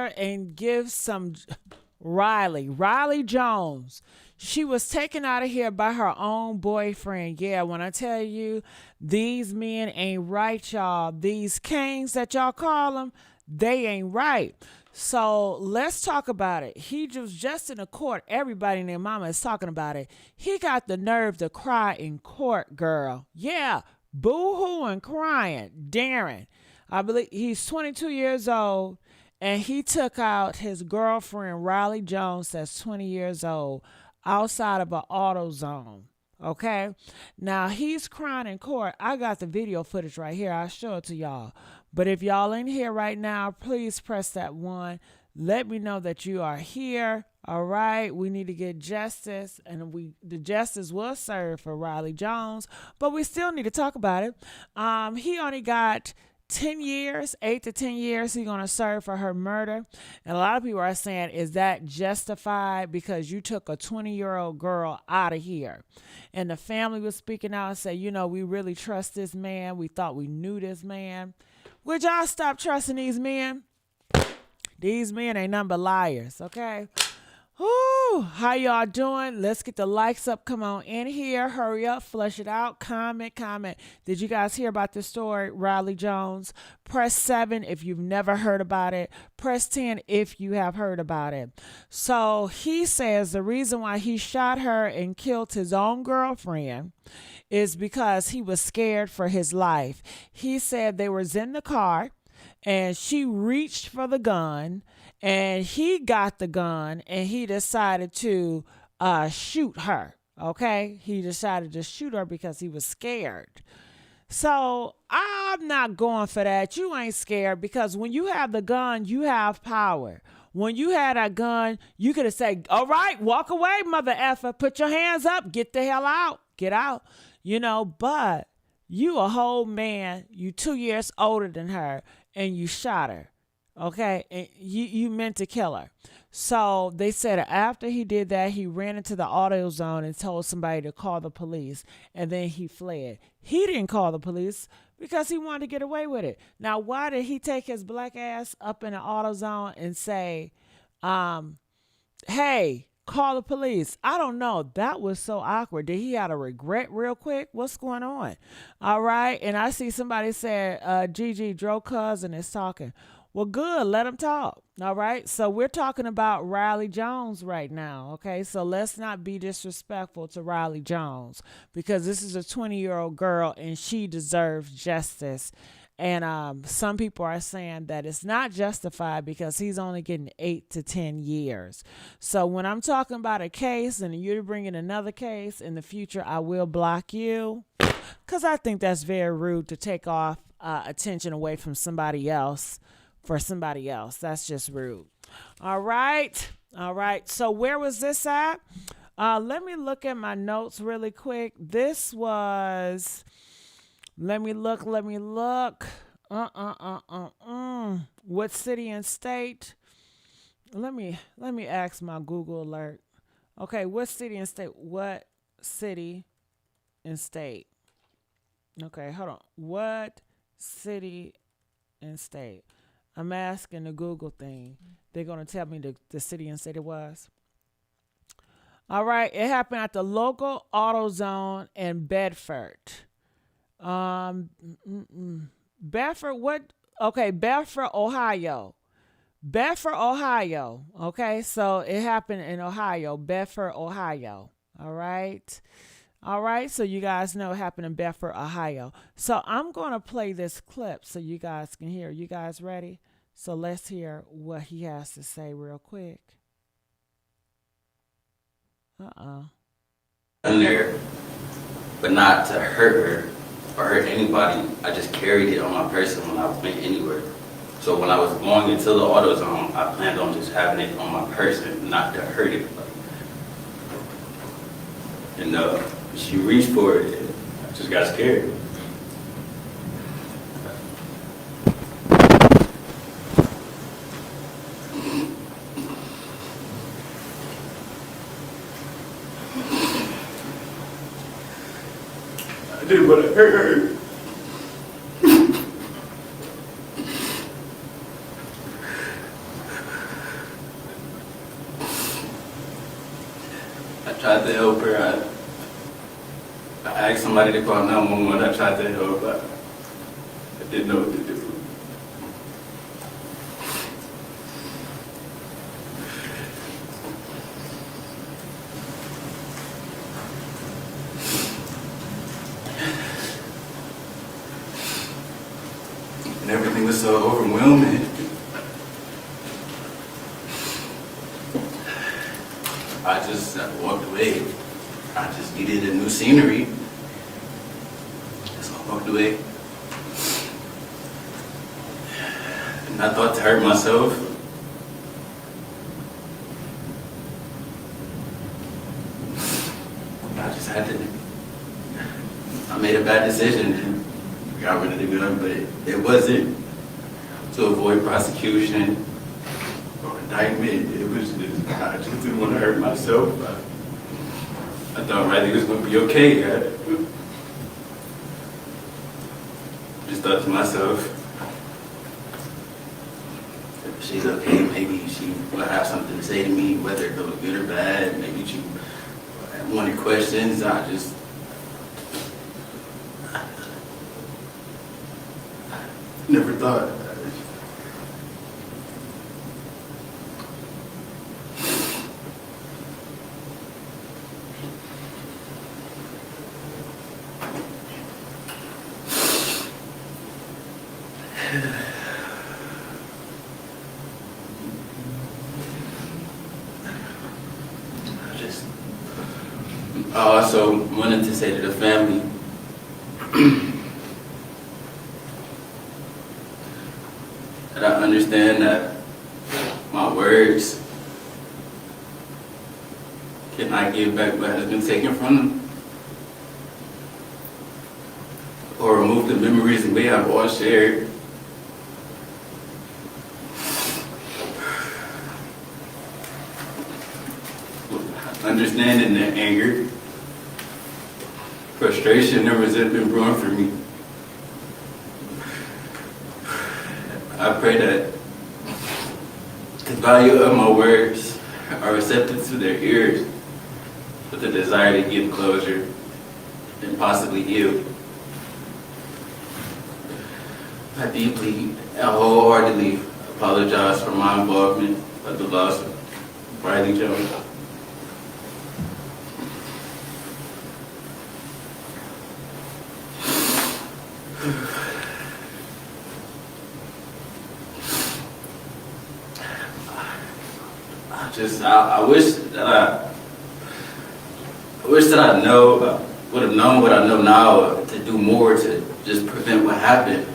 here and give some Riley Jones. She was taken out of here by her own boyfriend. Yeah, when I tell you these men ain't right, y'all. These kings that y'all call them, they ain't right. So let's talk about it. He was just in the court. Everybody and their mama is talking about it. He got the nerve to cry in court, girl. Yeah, boo-hooing, crying. Darren, I believe he's 22 years old, and he took out his girlfriend, Riley Jones, that's 20 years old, outside of an AutoZone. Okay, now he's crying in court. I got the video footage right here. I'll show it to y'all. But if y'all in here right now, please press that one. Let me know that you are here. All right, we need to get justice, and the justice will serve for Riley Jones, but we still need to talk about it. He only got 10 years, 8 to 10 years he's going to serve for her murder. And a lot of people are saying, is that justified because you took a 20-year-old girl out of here? And the family was speaking out and said, we really trust this man. We thought we knew this man. Would y'all stop trusting these men? These men ain't nothing but liars, okay? Whoo, how y'all doing? Let's get the likes up. Come on in here. Hurry up. Flush it out. Comment. Did you guys hear about this story, Riley Jones? Press 7 if you've never heard about it. Press 10 if you have heard about it. So he says the reason why he shot her and killed his own girlfriend is because he was scared for his life. He said they was in the car and she reached for the gun. And he got the gun and he decided to shoot her. Okay. He decided to shoot her because he was scared. So I'm not going for that. You ain't scared because when you have the gun, you have power. When you had a gun, you could have said, all right, walk away, mother effer. Put your hands up. Get the hell out. Get out. But you a whole man. You 2 years older than her and you shot her. Okay, and you meant to kill her. So they said after he did that, he ran into the AutoZone and told somebody to call the police, and then he fled. He didn't call the police because he wanted to get away with it. Now, why did he take his black ass up in the AutoZone and say, hey, call the police? I don't know. That was so awkward. Did he have a regret real quick? What's going on? All right, and I see somebody said, Gigi, Dro cousin is talking. Well, good. Let him talk. All right. So we're talking about Riley Jones right now. Okay. So let's not be disrespectful to Riley Jones because this is a 20-year-old girl and she deserves justice. And some people are saying that it's not justified because he's only getting 8 to 10 years. So when I'm talking about a case and you're bringing another case in the future, I will block you because I think that's very rude to take off attention away from somebody else. For somebody else. That's just rude. All right. So where was this at? Let me look at my notes really quick. This was, let me look. What city and state? Let me ask my Google alert. Okay, what city and state? What city and state? Okay, hold on. What city and state? I'm asking the Google thing. They're going to tell me the city and state it was. All right. It happened at the local AutoZone in Bedford. Bedford, what? Okay, Bedford, Ohio. Okay, so it happened in Ohio, Bedford, Ohio. All right. So you guys know it happened in Bedford, Ohio. So I'm going to play this clip so you guys can hear. You guys ready? So let's hear what he has to say real quick. In there, but not to hurt her or hurt anybody. I just carried it on my person when I went anywhere. So when I was going into the AutoZone, I planned on just having it on my person, not to hurt anybody. And she reached for it, and I just got scared. I didn't want to hurt her. tried to help her. I asked somebody to call 911. I tried to help, but I didn't know what to do. And everything was so overwhelming. I just walked away. I just needed a new scenery. So I walked away. And I thought to hurt myself. I just had to. I made a bad decision. Got rid of the gun, but it wasn't to avoid prosecution or indictment. It was just, I just didn't want to hurt myself. I thought Riley was going to be okay. I just thought to myself, if she's okay, maybe she will have something to say to me, whether it goes good or bad. Maybe she wanted questions. I never thought. I also wanted to say to the family, that I understand that my words cannot give back what has been taken from them, or remove the memories we have all shared. Understanding the anger, frustration, and resentment brewing for me. I pray that the value of my words are receptive to their ears with the desire to give closure and possibly heal. I deeply and wholeheartedly apologize for my involvement of the loss of Riley Jones. I wish that I would have known what I know now to do more to just prevent what happened.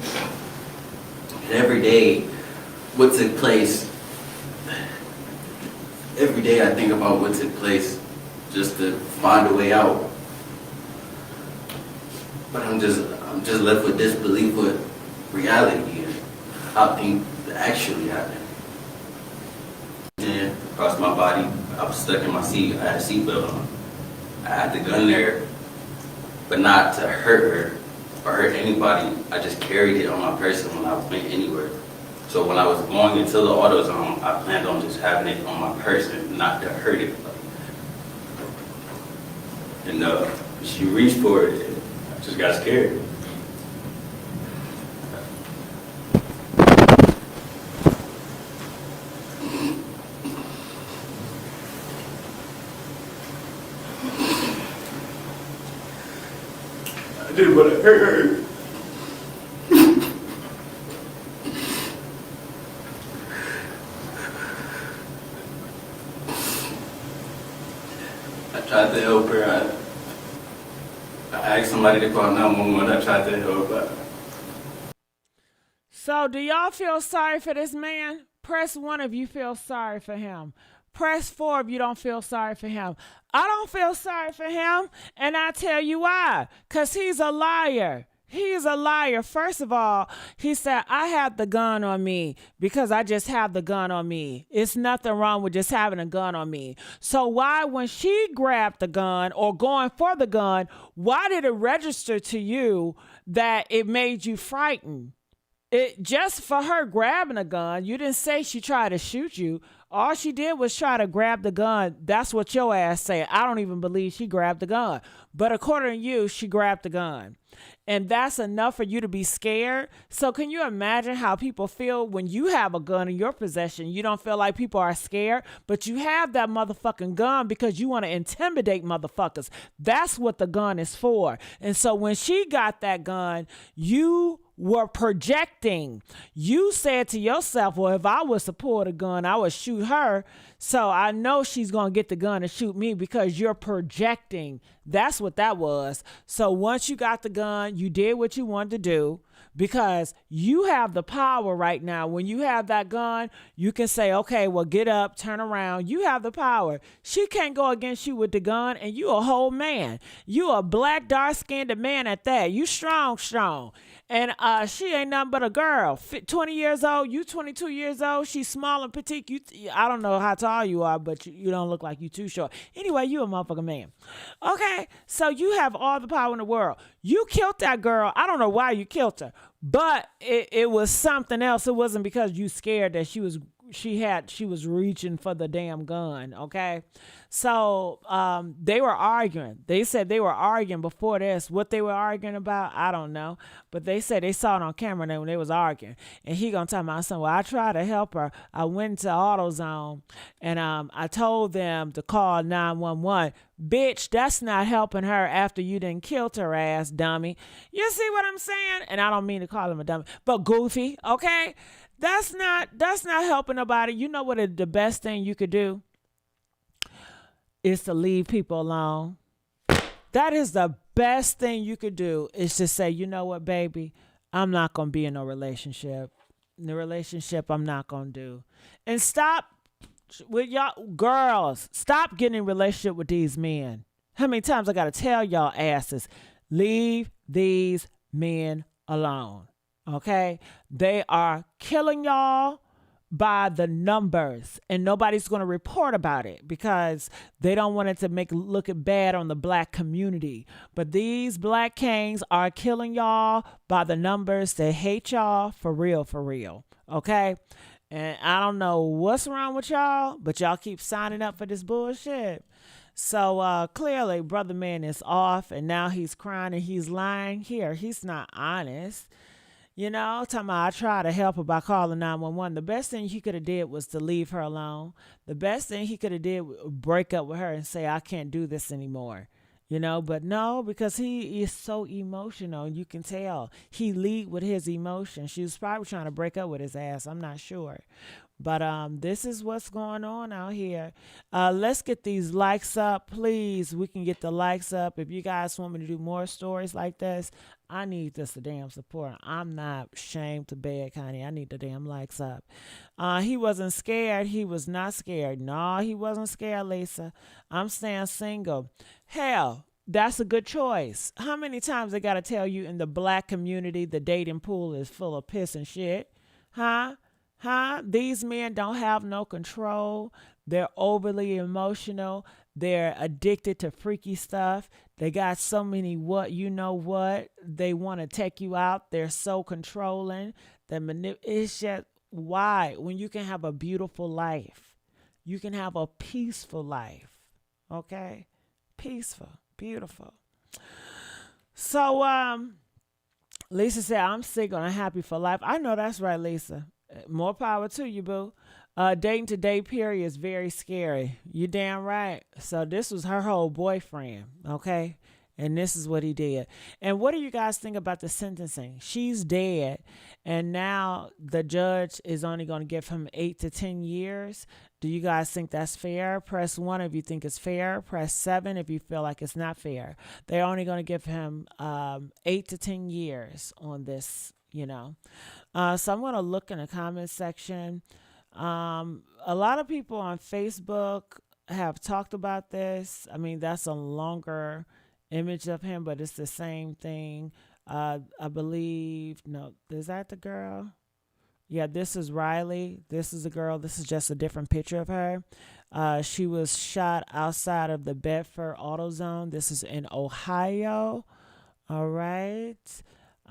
And every day, what took place, every day I think about what took place just to find a way out. But I'm just left with disbelief with reality and how things actually happened. And across my body, I was stuck in my seat. I had a seatbelt on. I had the gun there, but not to hurt her or hurt anybody. I just carried it on my person when I went anywhere. So when I was going into the AutoZone, I planned on just having it on my person, not to hurt it. And she reached for it, and I just got scared. I didn't want to hurt her. I tried to help her. I asked somebody to call 911. I tried to help her. So do y'all feel sorry for this man? Press 1 if you feel sorry for him. Press 4 if you don't feel sorry for him. I don't feel sorry for him, and I tell you why. Because he's a liar. He's a liar. First of all, he said, I have the gun on me because I just have the gun on me. It's nothing wrong with just having a gun on me. So why, when she grabbed the gun or going for the gun, why did it register to you that it made you frightened? It just for her grabbing a gun, you didn't say she tried to shoot you. All she did was try to grab the gun. That's what your ass said. I don't even believe she grabbed the gun. But according to you, she grabbed the gun. And that's enough for you to be scared. So can you imagine how people feel when you have a gun in your possession? You don't feel like people are scared, but you have that motherfucking gun because you want to intimidate motherfuckers. That's what the gun is for. And so when she got that gun, you were projecting. You said to yourself, well, if I was to pull the gun, I would shoot her. So I know she's going to get the gun and shoot me because you're projecting. That's what that was. So once you got the gun, you did what you wanted to do because you have the power right now. When you have that gun, you can say, okay, well, get up, turn around. You have the power. She can't go against you with the gun, and you a whole man. You a black, dark-skinned man at that. You strong. And she ain't nothing but a girl. 20 years old, you 22 years old. She's small and petite. I don't know how tall you are, but you don't look like you too short. Anyway, you a motherfucking man. Okay, so you have all the power in the world. You killed that girl. I don't know why you killed her, but it was something else. It wasn't because you scared that she was reaching for the damn gun. Okay, so they were arguing. They said they were arguing before this. What they were arguing about, I don't know, but they said they saw it on camera when they was arguing. And he gonna tell my son, well, I tried to help her. I went to AutoZone and I told them to call 911. Bitch, that's not helping her after you done killed her ass, dummy. You see what I'm saying? And I don't mean to call him a dummy, but goofy. Okay. That's not helping nobody. You know what the best thing you could do is to leave people alone. That is the best thing you could do is to say, you know what, baby, I'm not going to be in no relationship. The relationship I'm not going to do. And stop with y'all girls. Stop getting in a relationship with these men. How many times I got to tell y'all asses, leave these men alone. Okay, they are killing y'all by the numbers, and nobody's going to report about it because they don't want it to look bad on the black community. But these black kings are killing y'all by the numbers. They hate y'all for real. Okay, and I don't know what's wrong with y'all, but y'all keep signing up for this bullshit. So clearly, brother man is off, and now he's crying and he's lying here. He's not honest. You know, talking about I tried to help her by calling 911. The best thing he could have did was to leave her alone. The best thing he could have did was break up with her and say, I can't do this anymore. You know, but no, because he is so emotional. You can tell he lead with his emotion. She was probably trying to break up with his ass. I'm not sure. But this is what's going on out here. Let's get these likes up, please. We can get the likes up. If you guys want me to do more stories like this, I need this damn support. I'm not shamed to beg, honey. I need the damn likes up. He wasn't scared. He was not scared. No, he wasn't scared, Lisa. I'm staying single. Hell, that's a good choice. How many times they got to tell you in the black community the dating pool is full of piss and shit? Huh? These men don't have no control. They're overly emotional. They're addicted to freaky stuff. They got so many what. They want to take you out. They're so controlling. It's just why? When you can have a beautiful life. You can have a peaceful life. Okay? Peaceful. Beautiful. So, Lisa said, I'm single and happy for life. I know that's right, Lisa. More power to you, boo. Dating to date period is very scary. You damn right. So this was her whole boyfriend, okay? And this is what he did. And what do you guys think about the sentencing? She's dead, and now the judge is only going to give him 8 to 10 years. Do you guys think that's fair? Press 1 if you think it's fair. Press 7 if you feel like it's not fair. They're only going to give him 8 to 10 years on this, you know. So I'm going to look in the comment section. A lot of people on Facebook have talked about this. I mean, that's a longer image of him, but it's the same thing. I believe, no, is that the girl? Yeah, this is Riley. This is a girl. This is just a different picture of her. She was shot outside of the Bedford AutoZone. This is in Ohio. All right.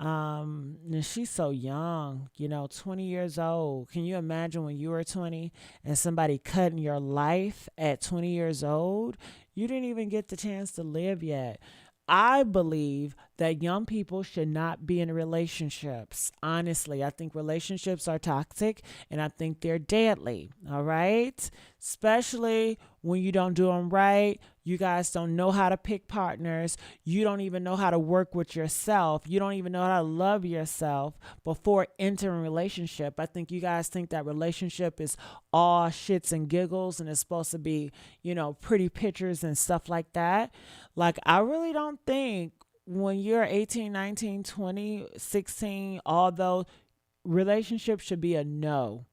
And she's so young, 20 years old. Can you imagine when you were 20 and somebody cut in your life at 20 years old? You didn't even get the chance to live yet. I believe that young people should not be in relationships. Honestly, I think relationships are toxic and I think they're deadly. All right. Especially when you don't do them right. You guys don't know how to pick partners. You don't even know how to work with yourself. You don't even know how to love yourself before entering a relationship. I think you guys think that relationship is all shits and giggles and it's supposed to be, pretty pictures and stuff like that. Like, I really don't think when you're 18, 19, 20, 16, although relationships should be a no.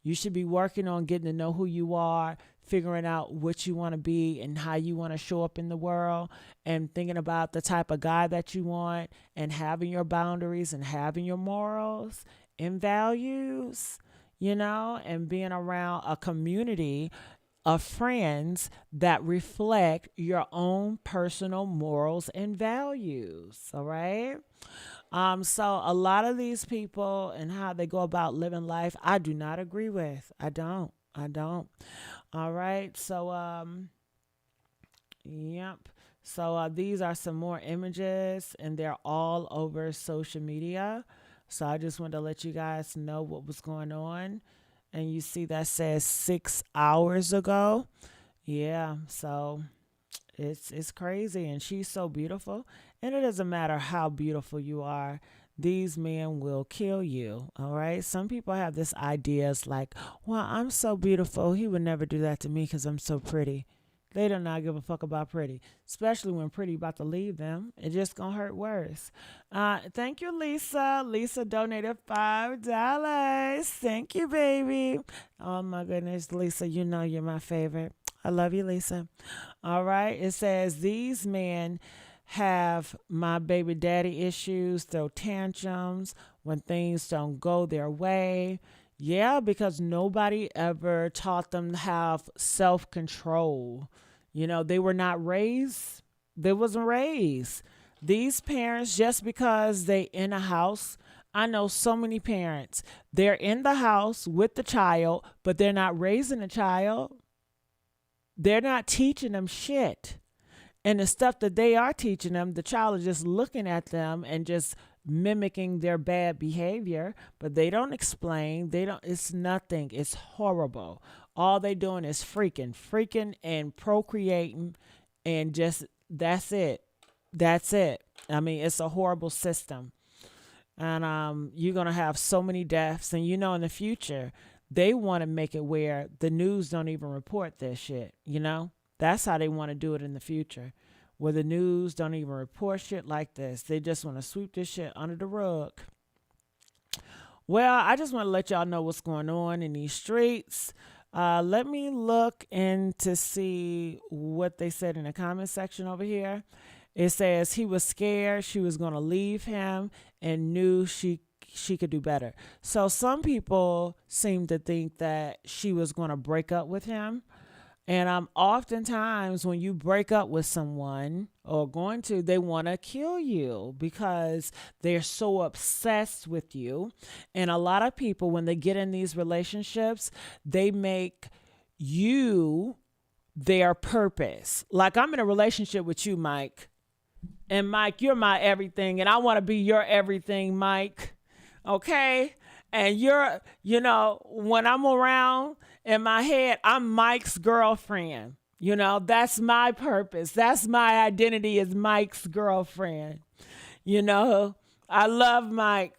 You should be working on getting to know who you are, figuring out what you want to be and how you want to show up in the world, and thinking about the type of guy that you want, and having your boundaries and having your morals and values, and being around a community of friends that reflect your own personal morals and values. All right. So a lot of these people and how they go about living life, I do not agree with. I don't. All right. So, yep. So these are some more images and they're all over social media. So I just wanted to let you guys know what was going on. And you see that says 6 hours ago. Yeah. So it's crazy. And she's so beautiful. And it doesn't matter how beautiful you are. These men will kill you. All right. Some people have this idea. It's like, well, I'm so beautiful. He would never do that to me because I'm so pretty. They do not give a fuck about pretty, especially when pretty about to leave them. It just gonna hurt worse. Thank you, Lisa. Lisa donated $5. Thank you, baby. Oh my goodness, Lisa, you're my favorite. I love you, Lisa. All right. It says these men have my baby daddy issues, throw tantrums when things don't go their way. Yeah, because nobody ever taught them to have self-control. They were not raised. They wasn't raised. These parents, just because they in a house, I know so many parents, they're in the house with the child, but they're not raising the child. They're not teaching them shit. And the stuff that they are teaching them, the child is just looking at them and just mimicking their bad behavior, but they don't explain. It's nothing. It's horrible. All they doing is freaking and procreating, and just, that's it. I mean, it's a horrible system. And you're going to have so many deaths. And in the future, they want to make it where the news don't even report this shit, That's how they want to do it in the future, where the news don't even report shit like this. They just want to sweep this shit under the rug. Well, I just want to let y'all know what's going on in these streets. Let me look in to see what they said in the comment section over here. It says he was scared she was going to leave him and knew she could do better. So some people seem to think that she was going to break up with him. And oftentimes when you break up with someone they want to kill you because they're so obsessed with you. And a lot of people, when they get in these relationships, they make you their purpose. Like, I'm in a relationship with you, Mike. And Mike, you're my everything. And I want to be your everything, Mike. Okay? And you're, when I'm around, in my head, I'm Mike's girlfriend. That's my purpose. That's my identity, as Mike's girlfriend. I love Mike.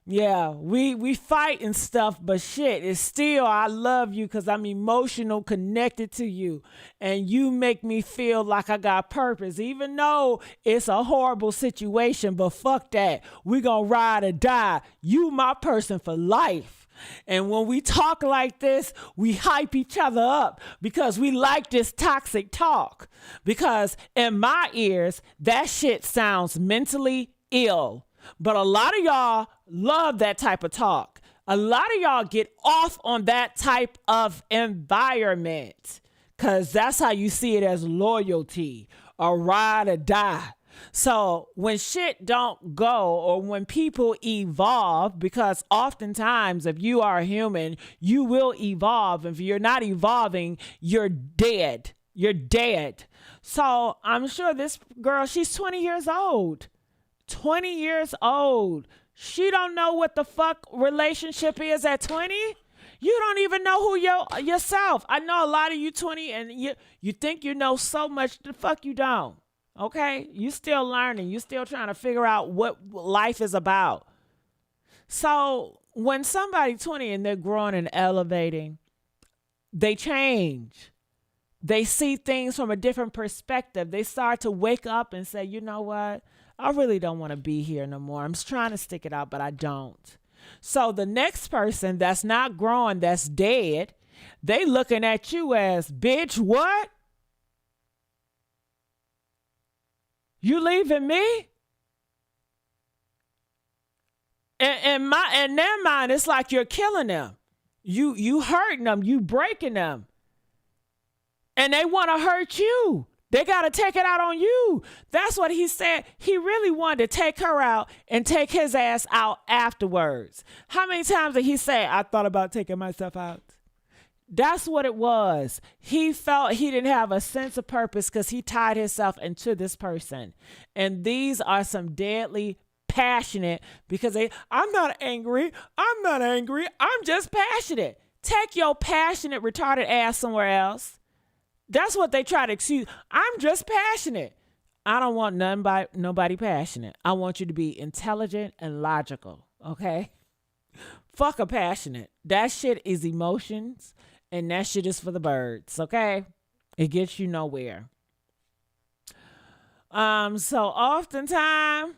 Yeah, we fight and stuff, but shit, it's still, I love you because I'm emotional connected to you. And you make me feel like I got purpose, even though it's a horrible situation, but fuck that. We gonna ride or die. You my person for life. And when we talk like this, we hype each other up because we like this toxic talk. Because in my ears, that shit sounds mentally ill. But a lot of y'all love that type of talk. A lot of y'all get off on that type of environment because that's how you see it, as loyalty or ride or die. So when shit don't go, or when people evolve, because oftentimes if you are a human, you will evolve. If you're not evolving, you're dead. You're dead. So I'm sure this girl, she's 20 years old. 20 years old. She don't know what the fuck relationship is at 20. You don't even know who yourself. I know a lot of you 20 and you think you know so much. The fuck you don't. Okay? You still learning. You still trying to figure out what life is about. So when somebody 20 and they're growing and elevating, they change. They see things from a different perspective. They start to wake up and say, you know what? I really don't want to be here no more. I'm just trying to stick it out, but I don't. So the next person that's not growing, that's dead, they looking at you as, bitch, what? You leaving me? In their mind, it's like you're killing them. You hurting them. You breaking them. And they want to hurt you. They got to take it out on you. That's what he said. He really wanted to take her out and take his ass out afterwards. How many times did he say, I thought about taking myself out? That's what it was. He felt he didn't have a sense of purpose because he tied himself into this person. And these are some deadly passionate because I'm not angry. I'm just passionate. Take your passionate, retarded ass somewhere else. That's what they try to excuse. I'm just passionate. I don't want nobody passionate. I want you to be intelligent and logical, okay? Fuck a passionate. That shit is emotions, and that shit is for the birds, okay? It gets you nowhere. So oftentimes,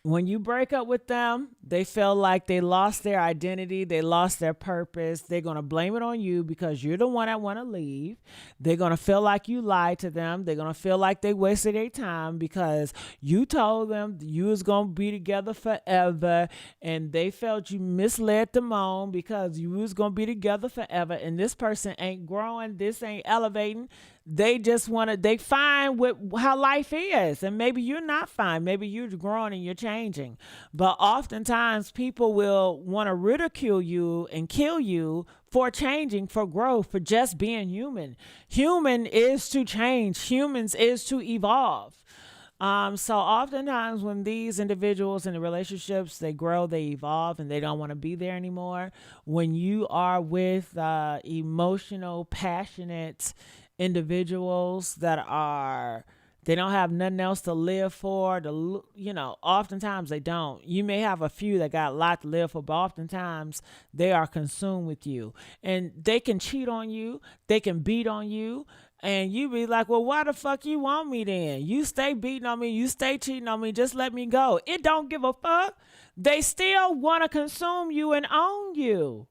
when you break up with them, they feel like they lost their identity. They lost their purpose. They're going to blame it on you because you're the one that want to leave. They're going to feel like you lied to them. They're going to feel like they wasted their time because you told them you was going to be together forever. And they felt you misled them on because you was going to be together forever. And this person ain't growing. This ain't elevating. They just they fine with how life is. And maybe you're not fine. Maybe you're growing and you're changing. But oftentimes people will want to ridicule you and kill you for changing, for growth, for just being human. Human is to change. Humans is to evolve. So oftentimes when these individuals in the relationships, they grow, they evolve, and they don't want to be there anymore. When you are with emotional, passionate individuals they don't have nothing else to live for, oftentimes they don't. You may have a few that got a lot to live for, but oftentimes they are consumed with you. And they can cheat on you, they can beat on you, and you be like, well, why the fuck you want me then? You stay beating on me, you stay cheating on me, just let me go. It don't give a fuck. They still want to consume you and own you.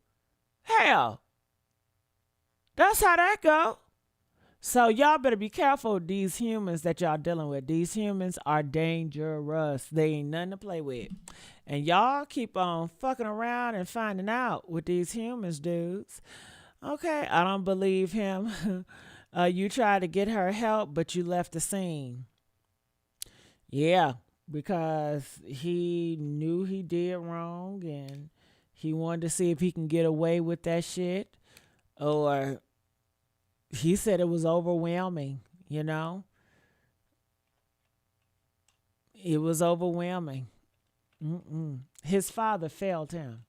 Hell, that's how that go. So y'all better be careful with these humans that y'all dealing with. These humans are dangerous. They ain't nothing to play with. And y'all keep on fucking around and finding out with these humans, dudes. Okay, I don't believe him. You tried to get her help, but you left the scene. Yeah, because he knew he did wrong and he wanted to see if he can get away with that shit. Or he said it was overwhelming, It was overwhelming. His father failed him.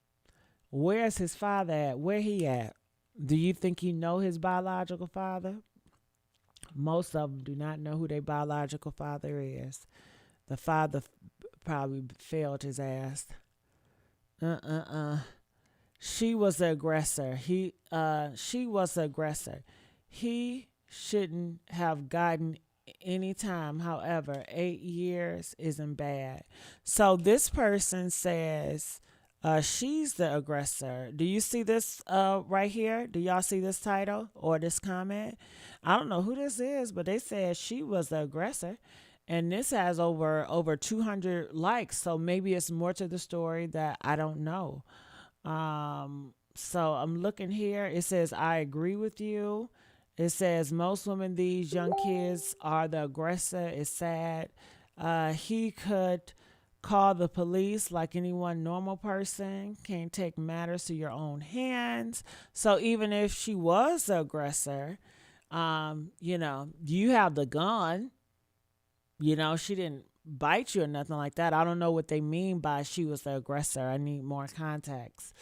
Where's his father at? Where he at? Do you think you know his biological father? Most of them do not know who their biological father is. The father probably failed his ass. She was the aggressor. She was the aggressor. He shouldn't have gotten any time. However, 8 years isn't bad. So this person says she's the aggressor. Do you see this right here? Do y'all see this title or this comment? I don't know who this is, but they said she was the aggressor. And this has over 200 likes. So maybe it's more to the story that I don't know. So I'm looking here. It says, I agree with you. It says most women, these young kids are the aggressor. It's sad. He could call the police like anyone normal person. Can't take matters to your own hands. So even if she was the aggressor, you have the gun. She didn't bite you or nothing like that. I don't know what they mean by she was the aggressor. I need more context.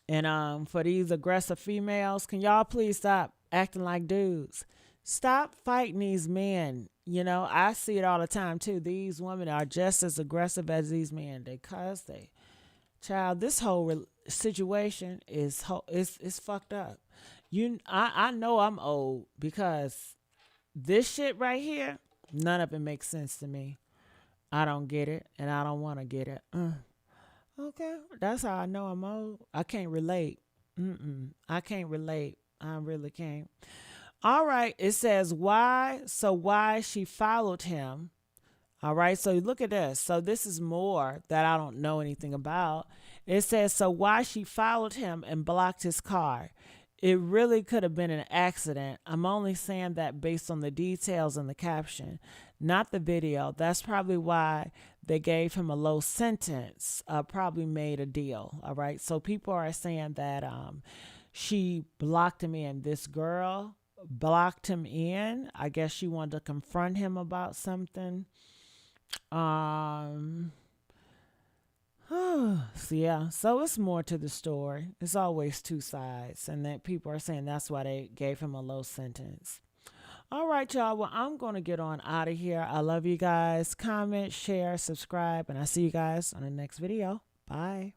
And for these aggressive females, can y'all please stop acting like dudes? Stop fighting these men. I see it all the time too. These women are just as aggressive as these men. They cuss. Child, this whole situation is fucked up. I know I'm old because this shit right here, none of it makes sense to me. I don't get it, and I don't want to get it. Okay, that's how I know I'm old. I can't relate. I can't relate. I really can't. All right, it says why. So why she followed him. All right, so look at this. So this is more that I don't know anything about. It says, so why she followed him and blocked his car. It really could have been an accident. I'm only saying that based on the details in the caption, not the video. That's probably why they gave him a low sentence, probably made a deal. All right, so people are saying that she blocked him in. This girl blocked him in. I guess she wanted to confront him about something. So it's more to the story. It's always two sides, and that people are saying that's why they gave him a low sentence. All right, y'all. Well, I'm going to get on out of here. I love you guys. Comment, share, subscribe, and I'll see you guys on the next video. Bye.